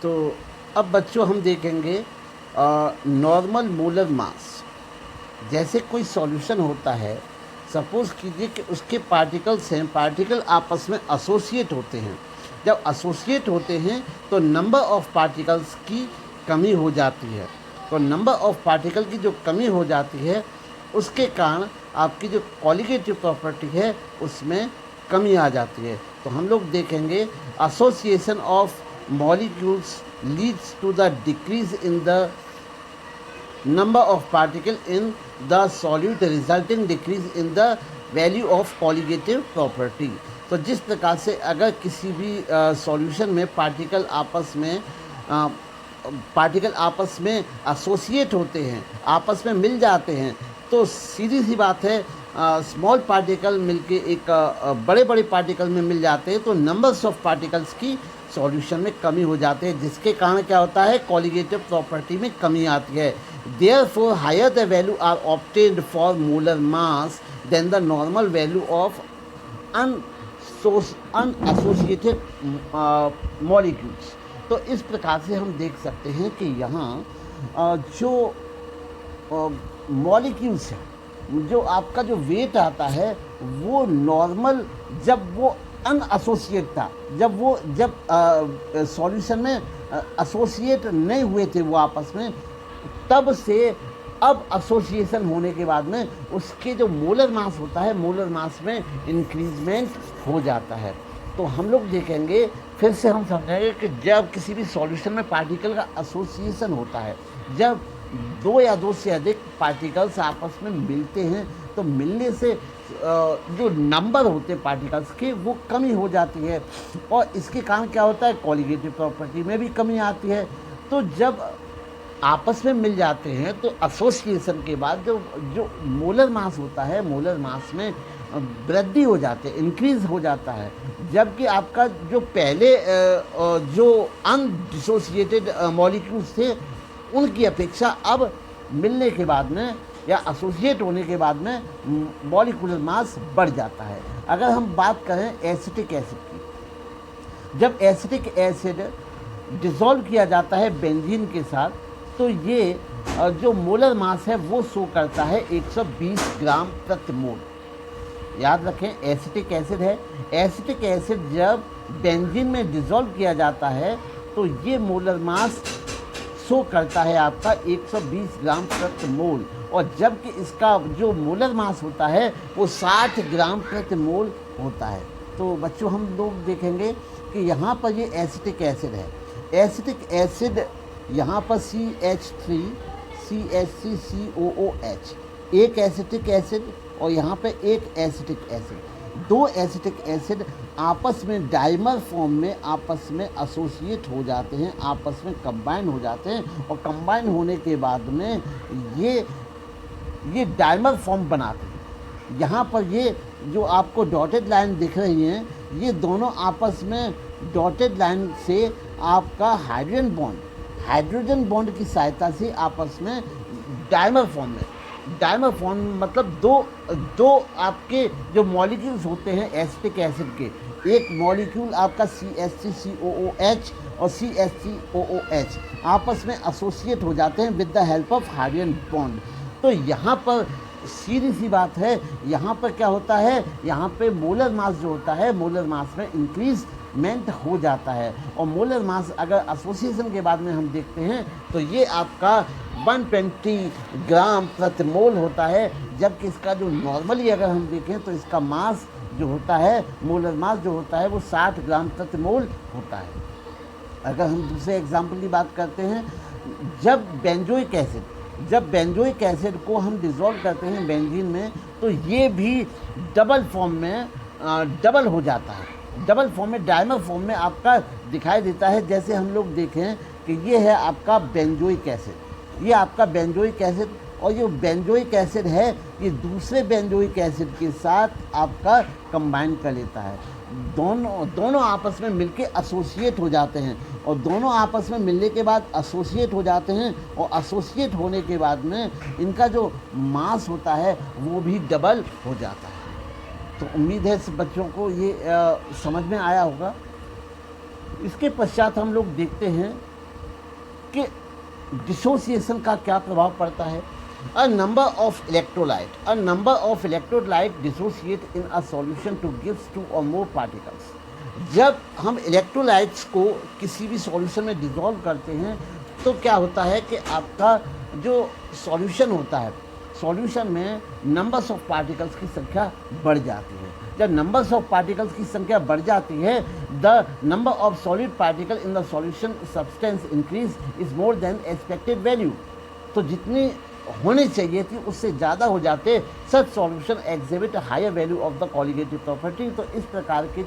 तो अब बच्चों हम देखेंगे नॉर्मल मोलर मास। जैसे कोई सॉल्यूशन होता है, सपोज़ कीजिए कि उसके पार्टिकल्स हैं, पार्टिकल आपस में एसोसिएट होते हैं। जब एसोसिएट होते हैं तो नंबर ऑफ़ पार्टिकल्स की कमी हो जाती है। तो नंबर ऑफ़ पार्टिकल की जो कमी हो जाती है, उसके कारण आपकी जो कॉलिगेटिव प्रॉपर्टी है उसमें कमी आ जाती है। तो हम लोग देखेंगे association of molecules leads to the decrease in the number of particle in the solute resulting decrease in the value of colligative property। तो जिस प्रकार से अगर किसी भी सॉल्यूशन में पार्टिकल आपस में एसोसिएट होते हैं, आपस में मिल जाते हैं, तो सीधी सी बात है स्मॉल पार्टिकल मिलके एक बड़े बड़े पार्टिकल में मिल जाते हैं तो नंबर्स ऑफ पार्टिकल्स की सॉल्यूशन में कमी हो जाती है, जिसके कारण क्या होता है, कॉलिगेटिव प्रॉपर्टी में कमी आती है। Therefore higher the value are obtained for molar mass than the normal value of unassociated molecules. तो इस प्रकार से हम देख सकते हैं कि यहाँ जो मॉलिक्यूल्स हैं, जो आपका जो वेट आता है वो नॉर्मल, जब वो अनएसोसिएट था, जब सॉल्यूशन में एसोसिएट नहीं हुए थे वो आपस में, तब से अब एसोसिएशन होने के बाद में उसके जो मोलर मास होता है, मोलर मास में इंक्रीजमेंट हो जाता है। तो हम लोग देखेंगे, फिर से हम समझेंगे कि जब किसी भी सॉल्यूशन में पार्टिकल का एसोसिएशन होता है, जब दो या दो से अधिक पार्टिकल्स आपस में मिलते हैं, तो मिलने से जो नंबर होते हैं पार्टिकल्स के वो कमी हो जाती है, और इसके कारण क्या होता है, कॉलिगेटिव प्रॉपर्टी में भी कमी आती है। तो जब आपस में मिल जाते हैं तो एसोसिएशन के बाद जो मोलर मास होता है, मोलर मास में वृद्धि हो जाती है, इंक्रीज हो जाता है। जबकि आपका जो पहले जो अनडिसोसिएटेड मॉलिक्यूल्स थे उनकी अपेक्षा अब मिलने के बाद में या एसोसिएट होने के बाद में मॉलिक्यूलर मास बढ़ जाता है। अगर हम बात करें एसिटिक एसिड की, जब एसिटिक एसिड डिसॉल्व किया जाता है बेंजीन के साथ, तो ये जो मोलर मास है वो शो करता है 120 ग्राम प्रति मोल। याद रखें, एसिटिक एसिड है, एसिटिक एसिड जब बेंजीन में डिसॉल्व किया जाता है तो ये मोलर मास शो करता है आपका 120 ग्राम प्रति मोल, और जबकि इसका जो मोलर मास होता है वो 60 ग्राम प्रति मोल होता है। तो बच्चों हम लोग देखेंगे कि यहाँ पर ये एसिटिक एसिड है, एसिटिक एसिड यहाँ पर CH3 CH3COOH, एक एसिटिक एसिड और यहाँ पे एक एसिटिक एसिड, दो एसिटिक एसिड आपस में डाइमर फॉर्म में आपस में एसोसिएट हो जाते हैं, आपस में कंबाइन हो जाते हैं, और कंबाइन होने के बाद में ये डाइमर फॉर्म बनाते हैं। यहाँ पर ये जो आपको डॉटेड लाइन दिख रही हैं, ये दोनों आपस में डॉटेड लाइन से आपका हाइड्रोजन बॉन्ड की सहायता से आपस में डाइमर फॉर्म मतलब दो आपके जो मॉलिक्यूल्स होते हैं एसिटिक एसिड के, एक मॉलिक्यूल आपका CH3COOH और CH3OOH आपस में एसोसिएट हो जाते हैं with the help of hydrogen bond. तो यहाँ पर सीधी सी बात है, यहाँ पर क्या होता है, यहाँ पे मोलर मास जो होता है, मोलर मास में इंक्रीजमेंट हो जाता है, और मोलर मास अगर एसोसिएशन के बाद में हम देखते हैं तो ये आपका 120 ग्राम प्रति मोल होता है, जबकि इसका जो नॉर्मली अगर हम देखें तो इसका मास जो होता है, मोलर मास जो होता है वो 60 ग्राम प्रति मोल होता है। अगर हम दूसरे एग्जाम्पल की बात करते हैं, जब बेंजोइक एसिड को हम डिसॉल्व करते हैं बेंजीन में, तो ये भी डबल फॉर्म में डबल हो जाता है, डबल फॉर्म में डाइमर फॉर्म में आपका दिखाई देता है। जैसे हम लोग देखें कि ये है आपका बेंजोइक एसिड, ये आपका बेंजोइक एसिड, और ये बेंजोइक एसिड है ये दूसरे बेंजोइक एसिड के साथ आपका कंबाइन कर लेता है, दोनों आपस में मिलके एसोसिएट हो जाते हैं, और दोनों आपस में मिलने के बाद एसोसिएट हो जाते हैं, और एसोसिएट होने के बाद में इनका जो मास होता है वो भी डबल हो जाता है। तो उम्मीद है बच्चों को ये समझ में आया होगा। इसके पश्चात हम लोग देखते हैं कि डिसोसिएशन का क्या प्रभाव पड़ता है। A number of electrolyte dissociate in a solution two gives 2 और मोर पार्टिकल्स। जब हम इलेक्ट्रोलाइट्स को किसी भी सॉल्यूशन में डिसॉल्व करते हैं तो क्या होता है कि आपका जो सॉल्यूशन होता है, सॉल्यूशन में नंबर्स ऑफ पार्टिकल्स की संख्या बढ़ जाती है। जब नंबर्स ऑफ पार्टिकल्स की संख्या बढ़ जाती है, the number of solid particle in the solution substance increase is more than expected value. तो जितनी होनी चाहिए थी उससे ज़्यादा हो जाते, such solution exhibit higher value of the colligative property. तो इस प्रकार के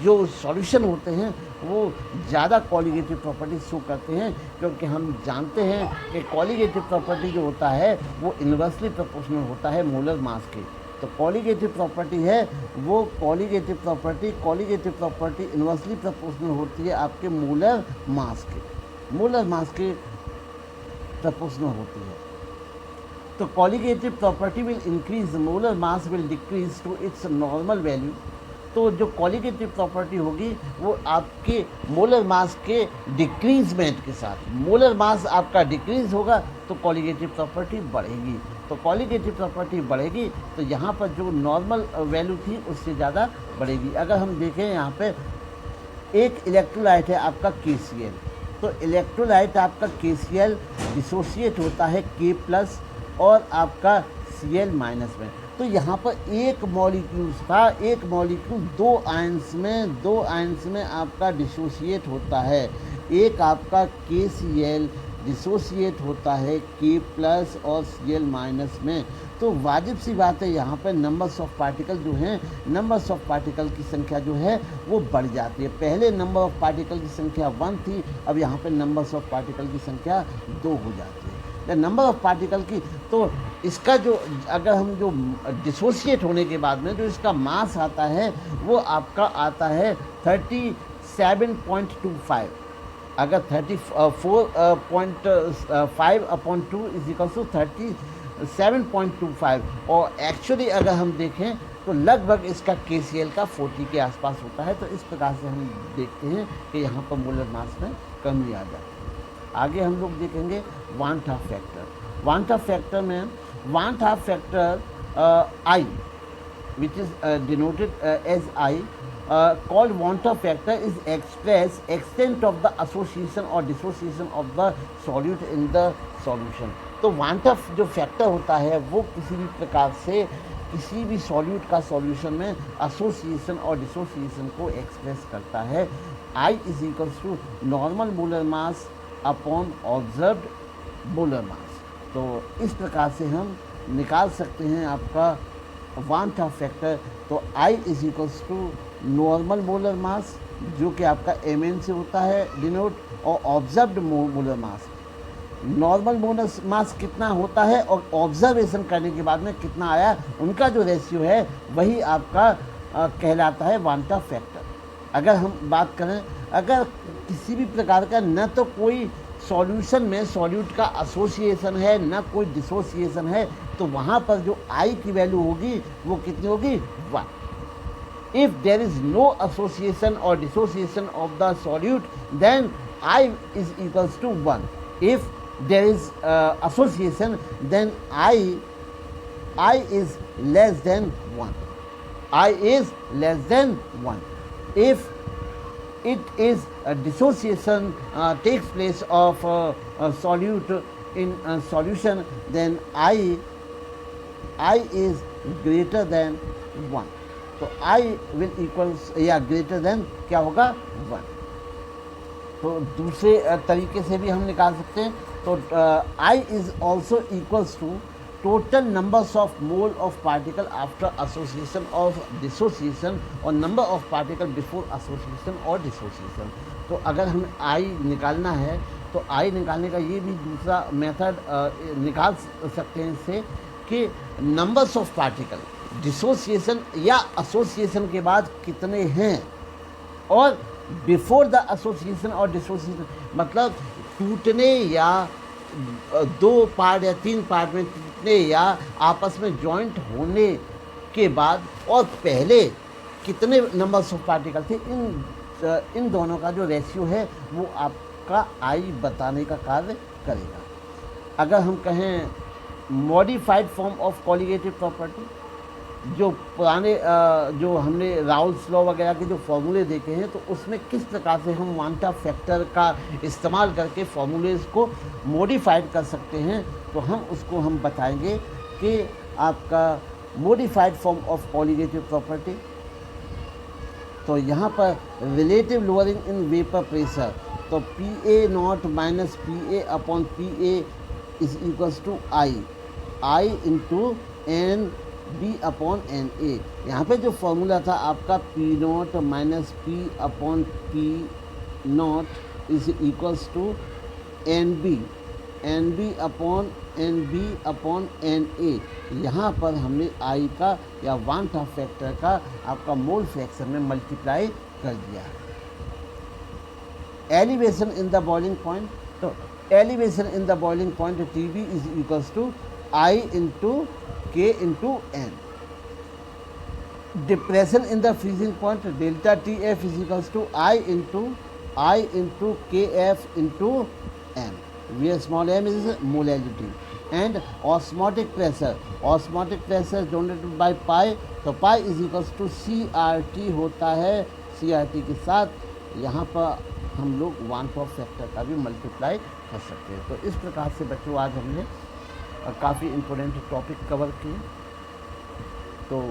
जो सॉल्यूशन होते हैं वो ज़्यादा कॉलिगेटिव प्रॉपर्टी शो करते हैं, क्योंकि हम जानते हैं कि कॉलिगेटिव प्रॉपर्टी जो होता है वो इन्वर्सली प्रोपोर्शनल होता है मोलर मास के। तो कॉलिगेटिव प्रॉपर्टी है वो कॉलिगेटिव प्रॉपर्टी इन्वर्सली प्रोपोर्शनल होती है आपके मोलर मास के प्रोपोर्शनल होती है। तो colligative property will increase, molar mass will decrease to its normal value. तो जो कॉलिगेटिव प्रॉपर्टी होगी वो आपके मोलर मास के डिक्रीजमेंट के साथ, मोलर मास आपका डिक्रीज होगा तो कॉलिगेटिव प्रॉपर्टी बढ़ेगी। तो कॉलिगेटिव प्रॉपर्टी बढ़ेगी तो यहाँ पर जो नॉर्मल वैल्यू थी उससे ज़्यादा बढ़ेगी। अगर हम देखें यहाँ पे एक इलेक्ट्रोलाइट है आपका KCl, तो इलेक्ट्रोलाइट आपका KCl डिसोसिएट होता है K+ और आपका Cl- में। तो यहाँ पर एक मॉलिक्यूल था, एक मॉलिक्यूल दो आयंस में आपका डिसोसिएट होता है। एक आपका KCl डिसोसिएट होता है K+ और Cl- में। तो वाजिब सी बात है यहाँ पर नंबर्स ऑफ पार्टिकल जो हैं, नंबर्स ऑफ पार्टिकल की संख्या जो है वो बढ़ जाती है। पहले नंबर ऑफ पार्टिकल की संख्या 1 थी, अब यहाँ पे नंबर्स ऑफ पार्टिकल की संख्या 2 हो जाती है। नंबर ऑफ पार्टिकल की, तो इसका जो अगर हम जो डिसोसिएट होने के बाद में जो इसका मास आता है वो आपका आता है 37.25। अगर 34.5/2 इज इक्वल टू 37.25, और एक्चुअली अगर हम देखें तो लगभग इसका KCl का 40 के आसपास होता है। तो इस प्रकार से हम देखते हैं कि यहाँ पर मोलर मास में कमी आ जाती है। आगे हम लोग देखेंगे van't Hoff factor. Van't Hoff factor में van't Hoff factor I, which is denoted as I, called want of factor, is express extent of the association or dissociation of the solute in the solution। तो want of जो factor होता है वो किसी भी प्रकार से किसी भी सॉल्यूट का सॉल्यूशन में एसोसिएशन और डिसोसिएशन को एक्सप्रेस करता है। I is equals to normal molar mass upon observed molar mass. तो इस प्रकार से हम निकाल सकते हैं आपका वान हाफ फैक्टर। तो I is equals to normal molar mass जो कि आपका Mn से होता है डिनोट, और observed molar mass. Normal molar mass कितना होता है और ऑब्जर्वेशन करने के बाद में कितना आया, उनका जो रेशियो है वही आपका कहलाता है वान हाफ फैक्टर। अगर हम बात करें, अगर किसी भी प्रकार का न तो कोई सॉल्यूशन में सॉल्यूट का एसोसिएशन है न कोई डिसोसिएशन है, तो वहाँ पर जो I की वैल्यू होगी वो कितनी होगी, 1। If there is no association और dissociation of the solute then I is equals to 1। If there is association then I is less than 1। I is less than 1। If it is a dissociation takes place of a solute in a solution, then I is greater than 1। तो I will equals या greater than क्या होगा, 1। तो दूसरे तरीके से भी हम निकाल सकते हैं। तो I is also equals to total numbers of mole of particle after association or dissociation और number of particle before association or dissociation। तो अगर हमें I निकालना है तो I निकालने का ये भी दूसरा मेथड निकाल सकते हैं इससे कि numbers of particle डिसोसिएशन या एसोसिएशन के बाद कितने हैं, और बिफोर द एसोसिएशन और डिसोसिएशन मतलब टूटने या 2 पार्ट या 3 पार्ट में टूटने या आपस में जॉइंट होने के बाद और पहले कितने नंबर्स ऑफ पार्टिकल थे, इन इन दोनों का जो रेशियो है वो आपका आई बताने का कार्य करेगा। अगर हम कहें modified form of colligative property, जो पुराने जो हमने राउल्स लॉ वगैरह के जो फॉर्मूले देखे हैं, तो उसमें किस प्रकार से हम वांटा फैक्टर का इस्तेमाल करके फॉर्मूलेज को मॉडिफाइड कर सकते हैं, तो हम उसको हम बताएंगे कि आपका modified form of colligative property. तो यहाँ पर relative lowering in vapour pressure, तो P A naught minus P A upon P A is equals to I into N B upon N A. यहाँ पे जो फॉर्मूला था आपका P naught minus P upon P naught is equals to N B upon N B upon N A. यहाँ पर हमने आई का या वांटा फैक्टर का आपका मोल फ्रैक्शन में मल्टीप्लाई कर दिया। Elevation in the boiling point, तो elevation in the boiling point T B is equals to I into K into N. Depression in the freezing point delta T F is equals to I into K F into M, where small m is molality। and osmotic pressure denoted by pi, तो pi is equals to CRT होता है। CRT के साथ यहाँ पर हम लोग want of factor का भी मल्टीप्लाई कर सकते हैं। तो इस प्रकार से बच्चों आज हमने काफ़ी इम्पोर्टेंट टॉपिक कवर किए। तो